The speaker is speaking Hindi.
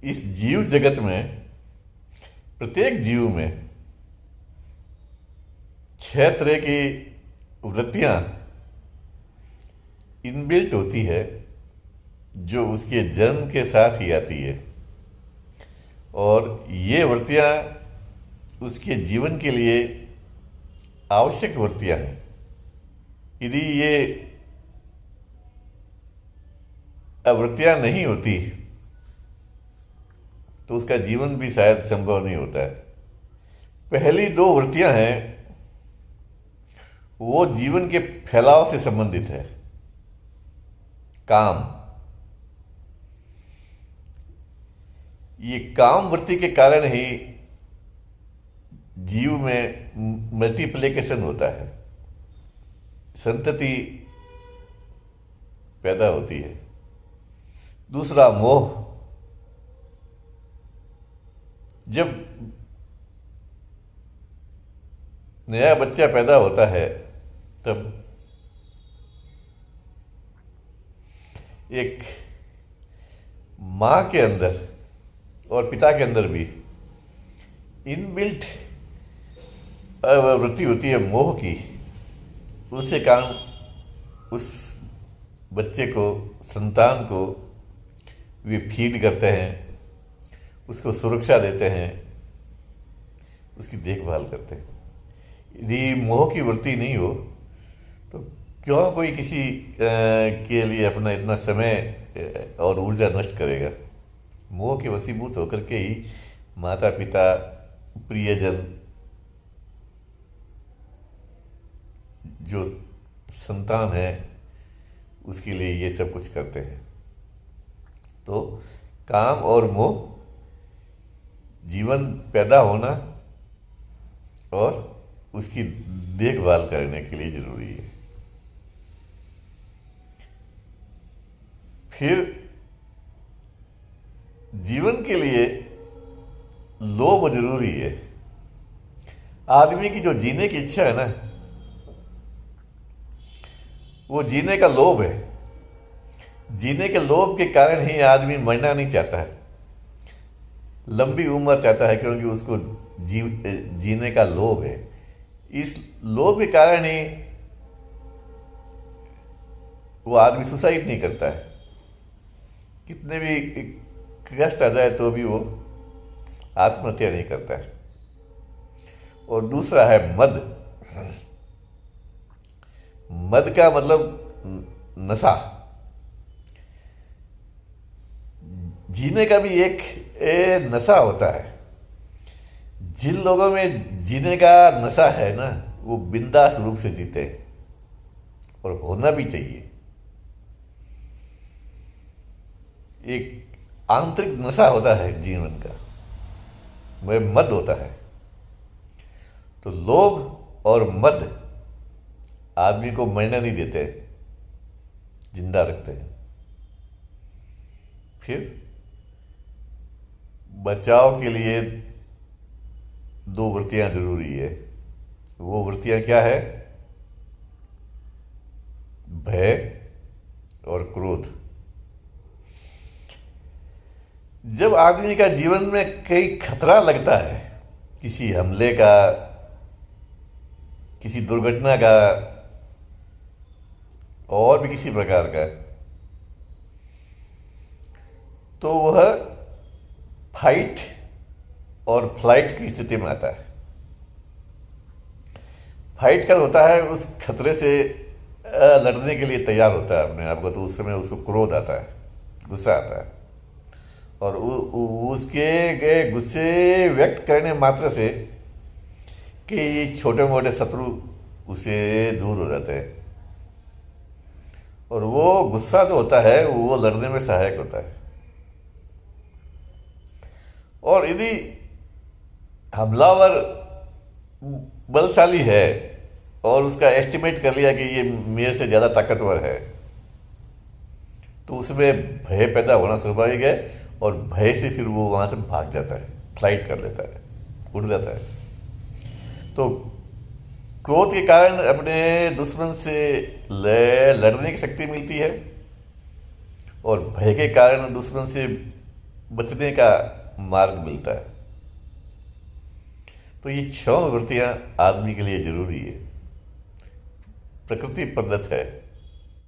इस जीव जगत में प्रत्येक जीव में 6 तरह की वृत्तियां इनबिल्ट होती है, जो उसके जन्म के साथ ही आती है। और ये वृत्तियां उसके जीवन के लिए आवश्यक वृत्तियां हैं। यदि ये वृत्तियां नहीं होती तो उसका जीवन भी शायद संभव नहीं होता है। पहली 2 वृत्तियां हैं, वो जीवन के फैलाव से संबंधित है। काम, ये काम वृत्ति के कारण ही जीव में मल्टीप्लिकेशन होता है, संतति पैदा होती है। दूसरा मोह, जब नया बच्चा पैदा होता है तब एक माँ के अंदर और पिता के अंदर भी इनबिल्ट वृत्ति होती है मोह की। उसके कारण उस बच्चे को, संतान को वे फीड करते हैं, उसको सुरक्षा देते हैं, उसकी देखभाल करते हैं। यदि मोह की वृत्ति नहीं हो तो क्यों कोई किसी के लिए अपना इतना समय और ऊर्जा नष्ट करेगा। मोह के वशीभूत होकर के ही माता पिता, प्रियजन, जो संतान है, उसके लिए ये सब कुछ करते हैं। तो काम और मोह, जीवन पैदा होना और उसकी देखभाल करने के लिए जरूरी है। फिर जीवन के लिए लोभ जरूरी है। आदमी की जो जीने की इच्छा है ना, वो जीने का लोभ है। जीने के लोभ के कारण ही आदमी मरना नहीं चाहता है, लंबी उम्र चाहता है, क्योंकि उसको जीने का लोभ है। इस लोभ के कारण ही वो आदमी सुसाइड नहीं करता है। कितने भी कष्ट आ जाए तो भी वो आत्महत्या नहीं करता है। और दूसरा है मद। मद का मतलब नशा। जीने का भी एक नशा होता है। जिन लोगों में जीने का नशा है ना, वो बिंदास रूप से जीते, और होना भी चाहिए। एक आंतरिक नशा होता है जीवन का, वह मद होता है। तो लोभ और मद आदमी को मरना नहीं देते, जिंदा रखते हैं। फिर बचाव के लिए 2 वृत्तियां जरूरी है। वो वृत्तियां क्या है? भय और क्रोध। जब आदमी का जीवन में कई खतरा लगता है, किसी हमले का, किसी दुर्घटना का, और भी किसी प्रकार का, तो वह फाइट और फ्लाइट की स्थिति में आता है। फाइट कर होता है, उस खतरे से लड़ने के लिए तैयार होता है अपने आप को। तो उस समय उसको क्रोध आता है, गुस्सा आता है, और उसके गुस्से व्यक्त करने मात्र से कि छोटे मोटे शत्रु उसे दूर हो जाते हैं। और वो गुस्सा जो होता है वो लड़ने में सहायक होता है। और यदि हमलावर बलशाली है और उसका एस्टिमेट कर लिया कि ये मेरे से ज़्यादा ताकतवर है, तो उसमें भय पैदा होना स्वाभाविक है, और भय से फिर वो वहाँ से भाग जाता है, फ्लाइट कर लेता है, उड़ जाता है। तो क्रोध के कारण अपने दुश्मन से लड़ने की शक्ति मिलती है, और भय के कारण दुश्मन से बचने का मार्ग मिलता है। तो ये 6 वृत्तियां आदमी के लिए जरूरी है, प्रकृति प्रदत्त है।